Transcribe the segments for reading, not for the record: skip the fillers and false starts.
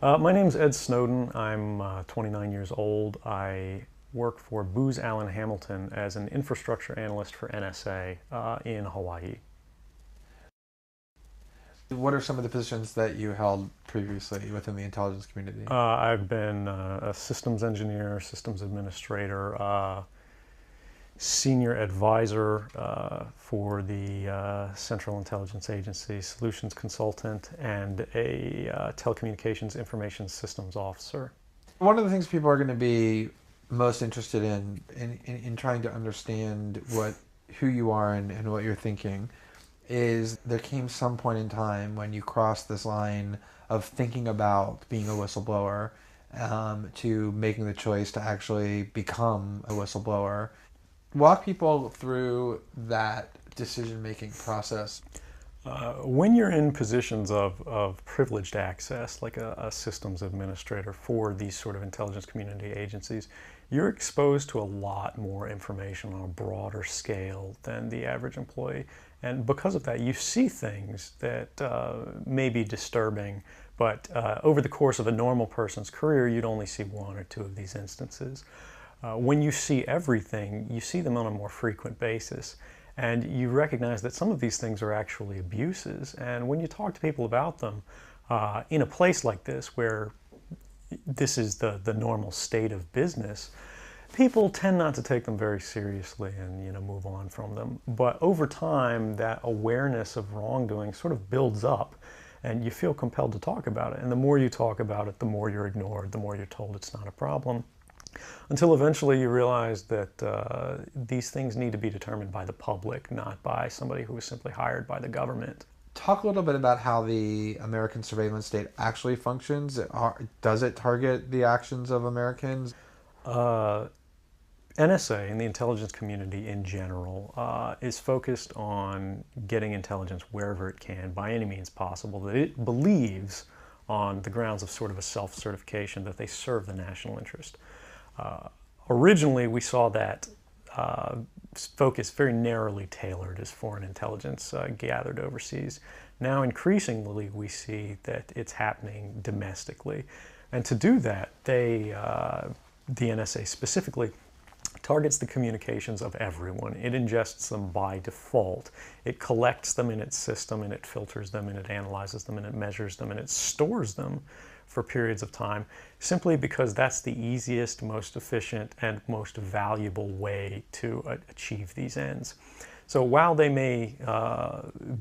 My name's Ed Snowden. I'm 29 years old. I work for Booz Allen Hamilton as an infrastructure analyst for NSA in Hawaii. What are some of the positions that you held previously within the intelligence community? I've been a systems engineer, systems administrator, senior advisor for the Central Intelligence Agency, solutions consultant, and a telecommunications information systems officer. One of the things people are going to be most interested in trying to understand who you are and what you're thinking is there came some point in time when you crossed this line of thinking about being a whistleblower to making the choice to actually become a whistleblower. Walk people through that decision-making process. When you're in positions of privileged access, like a systems administrator for these sort of intelligence community agencies, you're exposed to a lot more information on a broader scale than the average employee. And because of that, you see things that may be disturbing, but over the course of a normal person's career, you'd only see one or two of these instances. When you see everything, you see them on a more frequent basis. And you recognize that some of these things are actually abuses. And when you talk to people about them in a place like this, where this is the normal state of business, people tend not to take them very seriously and move on from them. But over time, that awareness of wrongdoing sort of builds up, and you feel compelled to talk about it. And the more you talk about it, the more you're ignored, the more you're told it's not a problem. Until eventually you realize that these things need to be determined by the public, not by somebody who was simply hired by the government. Talk a little bit about how the American surveillance state actually functions. Does it target the actions of Americans? NSA and the intelligence community in general is focused on getting intelligence wherever it can, by any means possible, that it believes on the grounds of sort of a self-certification that they serve the national interest. Originally, we saw that focus very narrowly tailored as foreign intelligence gathered overseas. Now, increasingly, we see that it's happening domestically. And to do that, the NSA specifically, targets the communications of everyone. It ingests them by default. It collects them in its system, and it filters them, and it analyzes them, and it measures them, and it stores them for periods of time, simply because that's the easiest, most efficient, and most valuable way to achieve these ends. So while they may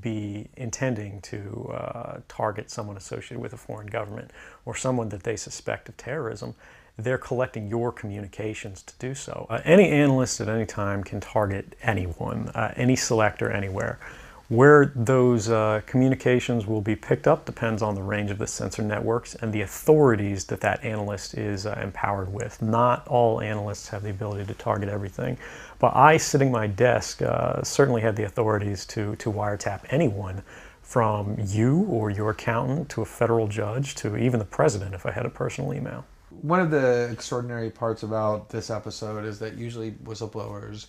be intending to target someone associated with a foreign government or someone that they suspect of terrorism, they're collecting your communications to do so. Any analyst at any time can target anyone, any selector anywhere. Where those communications will be picked up depends on the range of the sensor networks and the authorities that that analyst is empowered with. Not all analysts have the ability to target everything, but I, sitting at my desk, certainly had the authorities to wiretap anyone, from you or your accountant to a federal judge to even the president if I had a personal email. One of the extraordinary parts about this episode is that usually whistleblowers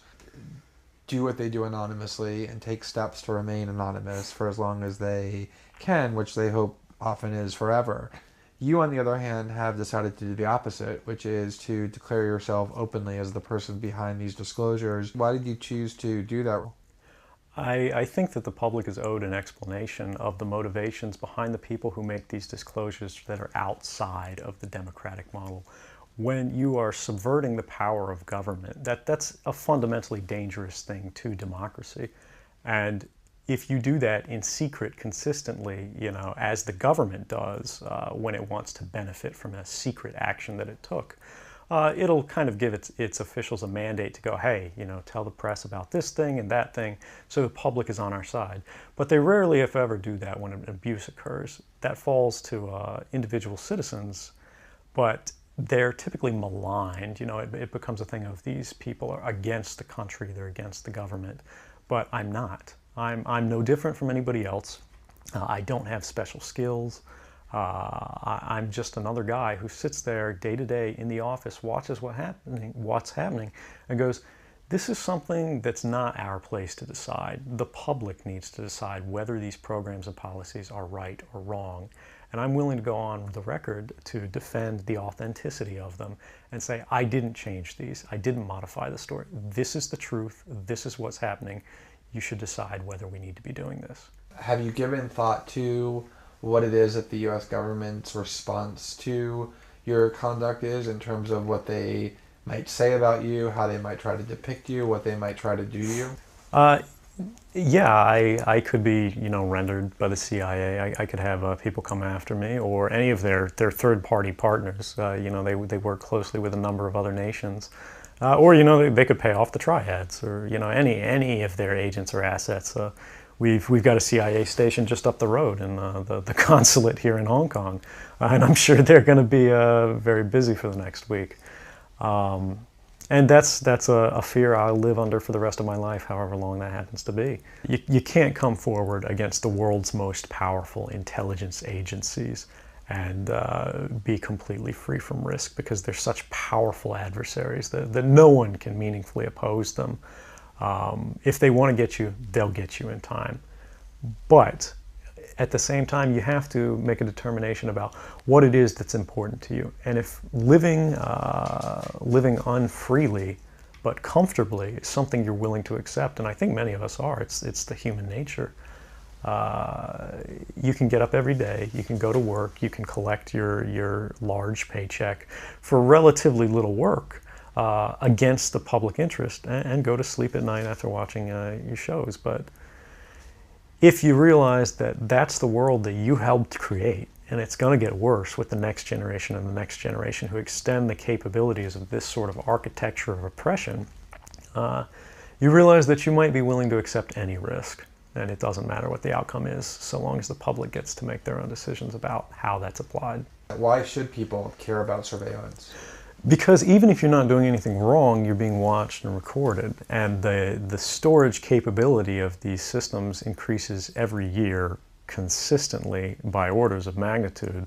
do what they do anonymously and take steps to remain anonymous for as long as they can, which they hope often is forever. You, on the other hand, have decided to do the opposite, which is to declare yourself openly as the person behind these disclosures. Why did you choose to do that? I think that the public is owed an explanation of the motivations behind the people who make these disclosures that are outside of the democratic model. When you are subverting the power of government, that's a fundamentally dangerous thing to democracy. And if you do that in secret consistently, as the government does when it wants to benefit from a secret action that it took, it'll kind of give its officials a mandate to go, hey, tell the press about this thing and that thing, so the public is on our side. But they rarely, if ever, do that when an abuse occurs. That falls to individual citizens, but they're typically maligned. It becomes a thing of these people are against the country, they're against the government. But I'm not. I'm no different from anybody else. I don't have special skills. I'm just another guy who sits there day to day in the office, watches what's happening, and goes, this is something that's not our place to decide. The public needs to decide whether these programs and policies are right or wrong. And I'm willing to go on the record to defend the authenticity of them and say, I didn't change these. I didn't modify the story. This is the truth. This is what's happening. You should decide whether we need to be doing this. Have you given thought to what it is that the U.S. government's response to your conduct is, in terms of what they might say about you, how they might try to depict you, what they might try to do to you? Yeah, I could be, rendered by the CIA. I could have people come after me, or any of their third-party partners. They work closely with a number of other nations. Or they could pay off the triads, or any of their agents or assets. We've got a CIA station just up the road in the consulate here in Hong Kong, and I'm sure they're going to be very busy for the next week. And that's a fear I'll live under for the rest of my life, however long that happens to be. You can't come forward against the world's most powerful intelligence agencies and be completely free from risk, because they're such powerful adversaries that no one can meaningfully oppose them. If they want to get you, they'll get you in time. But at the same time, you have to make a determination about what it is that's important to you. And if living unfreely but comfortably is something you're willing to accept, and I think many of us are, it's the human nature. You can get up every day, you can go to work, you can collect your large paycheck for relatively little work against the public interest, and go to sleep at night after watching your shows. But if you realize that that's the world that you helped create, and it's going to get worse with the next generation and the next generation who extend the capabilities of this sort of architecture of oppression, you realize that you might be willing to accept any risk. And it doesn't matter what the outcome is, so long as the public gets to make their own decisions about how that's applied. Why should people care about surveillance? Because even if you're not doing anything wrong, you're being watched and recorded. And the storage capability of these systems increases every year consistently by orders of magnitude,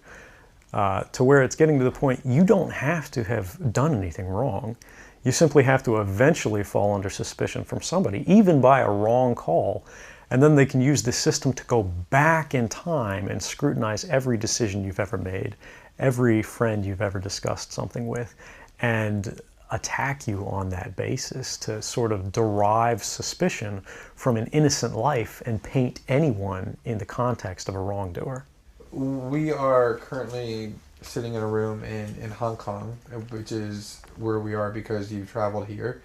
to where it's getting to the point you don't have to have done anything wrong. You simply have to eventually fall under suspicion from somebody, even by a wrong call. And then they can use the system to go back in time and scrutinize every decision you've ever made, every friend you've ever discussed something with, and attack you on that basis to sort of derive suspicion from an innocent life and paint anyone in the context of a wrongdoer. We are currently sitting in a room in Hong Kong, which is where we are because you've traveled here.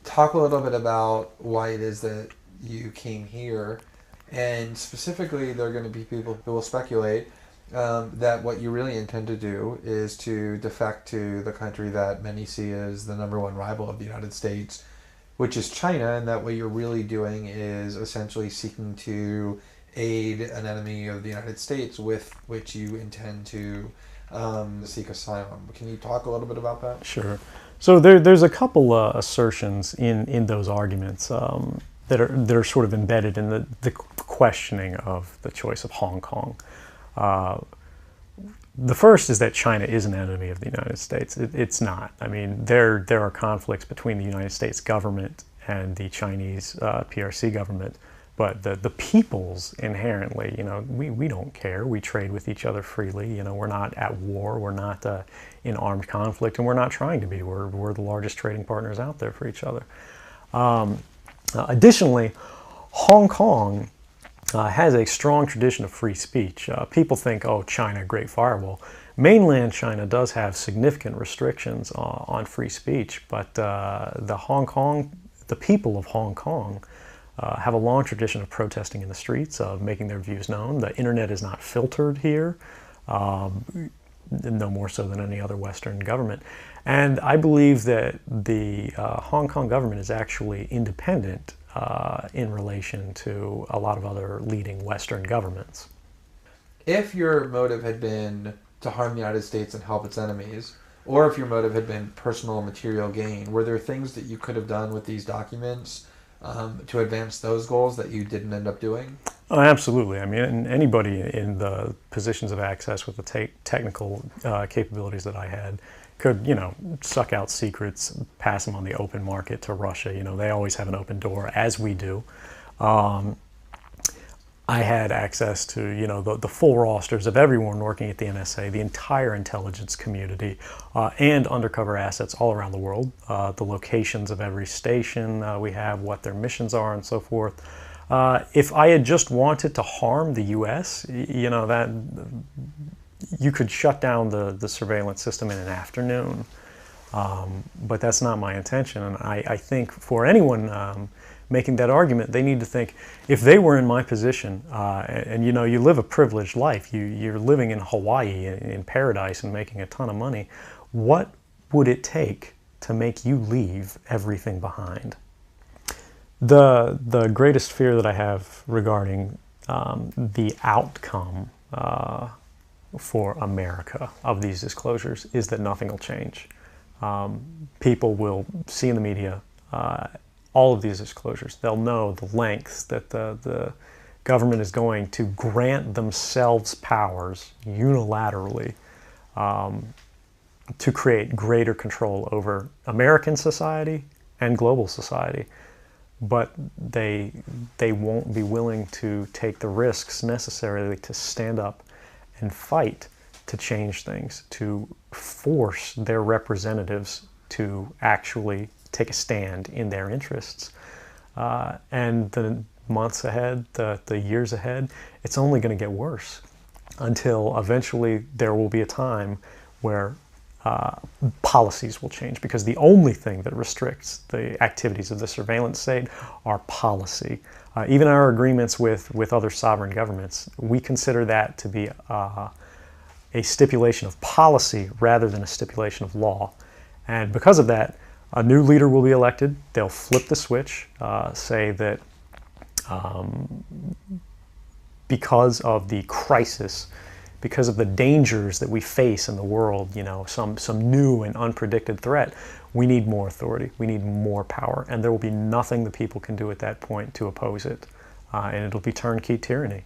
Talk a little bit about why it is that you came here, and specifically there are going to be people who will speculate that what you really intend to do is to defect to the country that many see as the #1 rival of the United States, which is China, and that what you're really doing is essentially seeking to aid an enemy of the United States with which you intend to seek asylum. Can you talk a little bit about that? Sure. So there's a couple assertions in those arguments that are sort of embedded in the questioning of the choice of Hong Kong. The first is that China is an enemy of the United States. It's not. I mean, there are conflicts between the United States government and the Chinese PRC government, but the peoples inherently, we don't care. We trade with each other freely. We're not at war. We're not in armed conflict, and we're not trying to be. We're the largest trading partners out there for each other. Additionally, Hong Kong has a strong tradition of free speech. People think, oh, China, great firewall. Mainland China does have significant restrictions on free speech, but the people of Hong Kong have a long tradition of protesting in the streets, of making their views known. The internet is not filtered here, no more so than any other Western government. And I believe that the Hong Kong government is actually independent in relation to a lot of other leading Western governments. If your motive had been to harm the United States and help its enemies, or if your motive had been personal material gain, were there things that you could have done with these documents to advance those goals that you didn't end up doing? Oh, absolutely. I mean, anybody in the positions of access with the technical capabilities that I had could, suck out secrets, pass them on the open market to Russia. They always have an open door, as we do. I had access to, you know, the full rosters of everyone working at the NSA, the entire intelligence community, and undercover assets all around the world, the locations of every station we have, what their missions are, and so forth. If I had just wanted to harm the U.S., you know, that you could shut down the surveillance system in an afternoon. But that's not my intention, and I think for anyone making that argument, they need to think, if they were in my position, and you know, you live a privileged life, you're living in Hawaii, in paradise, and making a ton of money, what would it to make you leave everything behind? The greatest fear that I have regarding the outcome for America of these disclosures is that nothing will change. People will see in the media all of these disclosures. They'll know the lengths that the government is going to grant themselves powers unilaterally to create greater control over American society and global society. But they won't be willing to take the risks necessarily to stand up and fight to change things, to force their representatives to actually take a stand in their interests. And the months ahead, the years ahead, it's only going to get worse until eventually there will be a time where policies will change, because the only thing that restricts the activities of the surveillance state are policy. Even our agreements with other sovereign governments, we consider that to be a stipulation of policy rather than a stipulation of law. And because of that, a new leader will be elected. They'll flip the switch, say that because of the crisis, because of the dangers that we face in the world, you know, some new and unpredicted threat, we need more authority, we need more power, and there will be nothing the people can do at that point to oppose it, and it'll be turnkey tyranny.